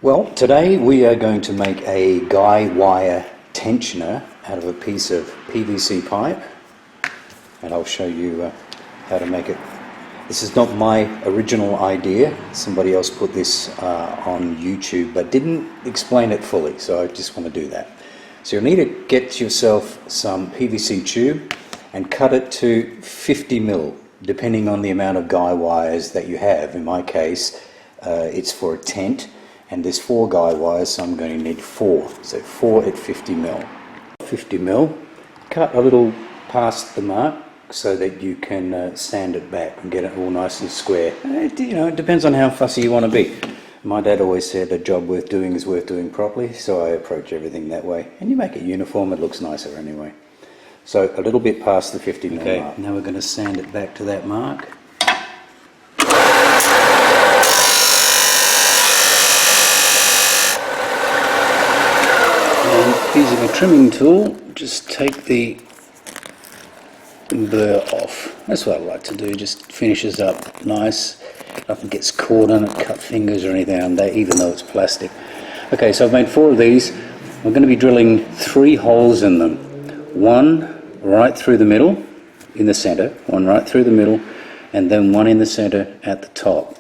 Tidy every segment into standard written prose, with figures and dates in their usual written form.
Well, today we are going to make a guy wire tensioner out of a piece of PVC pipe, and I'll show you how to make it. This is not my original idea. Somebody else put this on YouTube but didn't explain it fully, so I just want to do that. So you'll need to get yourself some PVC tube and cut it to 50 mil, depending on the amount of guy wires that you have. In my case, it's for a tent, and there's 4 guy wires, so I'm going to need 4. So 4 at 50 mil. 50 mil, cut a little past the mark so that you can sand it back and get it all nice and square. It depends on how fussy you want to be. My dad always said a job worth doing is worth doing properly, so I approach everything that way. And you make it uniform, it looks nicer anyway. So a little bit past the 50 mil mark. Now we're going to sand it back to that mark. And using a trimming tool, just take the burr off. That's what I like to do, just finishes up nice. Nothing gets caught on it, cut fingers or anything on that, even though it's plastic. Okay, so I've made 4 of these. I'm going to be drilling 3 holes in them. 1 right through the middle, in the center, 1 right through the middle, and then 1 in the center at the top.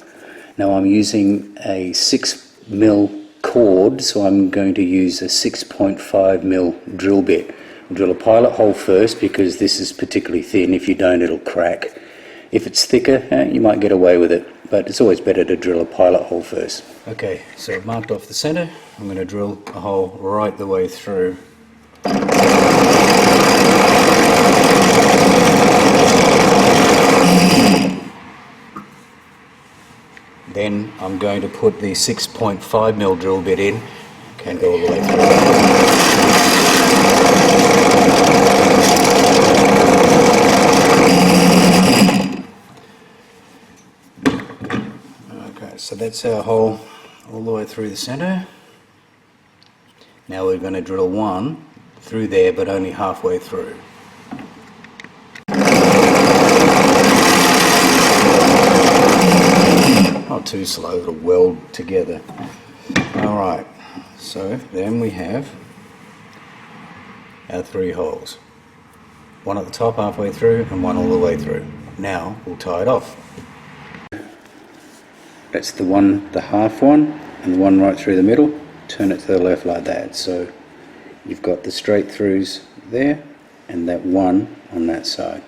Now I'm using a 6 mil cord, so I'm going to use a 6.5 mil drill bit. I'll drill a pilot hole first because this is particularly thin. If you don't, it'll crack. If it's thicker, you might get away with it, but it's always better to drill a pilot hole first. Okay, so I've marked off the center. I'm going to drill a hole right the way through. Then I'm going to put the 6.5 mil drill bit in and go all the way through. Okay, so that's our hole all the way through the center. Now we're going to drill 1 through there, but only halfway through. Not too slow, it'll weld together. Alright, so then we have our 3 holes. 1 at the top halfway through and 1 all the way through. Now we'll tie it off. That's the half one, and the 1 right through the middle. Turn it to the left like that. So you've got the straight throughs there and that 1 on that side.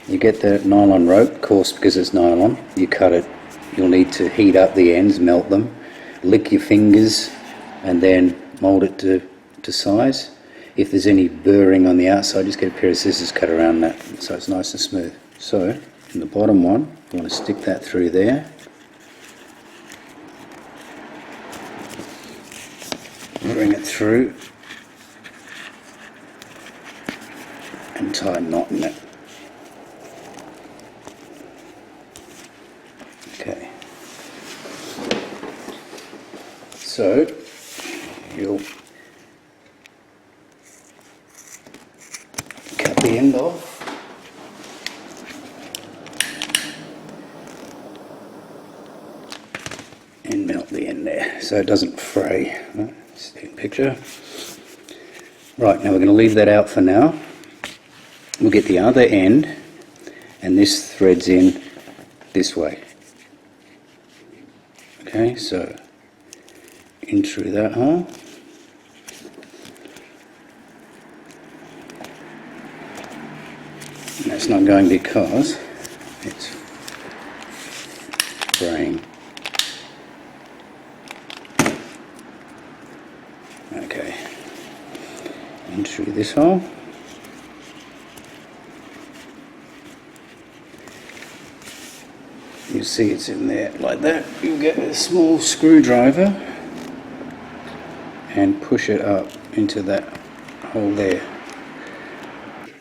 You get the nylon rope, of course, because it's nylon. You cut it. You'll need to heat up the ends, melt them, lick your fingers, and then mold it to size. If there's any burring on the outside, just get a pair of scissors, cut around that so it's nice and smooth. So in the bottom one, you want to stick that through there. Bring it through and tie a knot in it. Okay. So you'll cut the end off. And melt the end there so it doesn't fray. Same picture. Right, now we're going to leave that out for now. We'll get the other end, and this threads in this way. Okay, so in through that hole. And that's not going because it's fraying. Okay, in through this hole. You see it's in there like that. You get a small screwdriver and push it up into that hole there.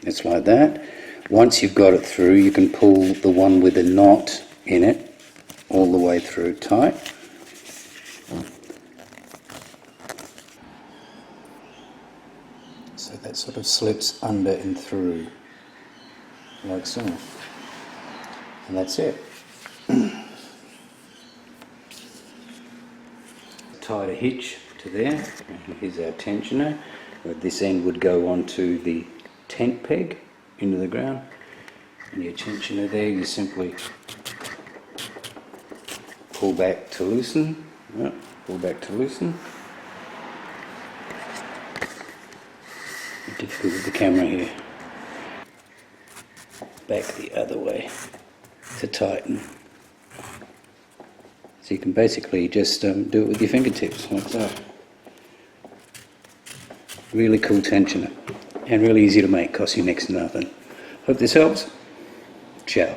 It's like that. Once you've got it through, you can pull the one with the knot in it all the way through tight. So that sort of slips under and through, like so. And that's it. tied a hitch to there, and here's our tensioner. This end would go onto the tent peg into the ground, and your tensioner there, you simply pull back to loosen, pull back to loosen. Difficult with the camera here. Back the other way to tighten. So you can basically just do it with your fingertips, like so. Really cool tensioner, and really easy to make, costs you next to nothing. Hope this helps. Ciao.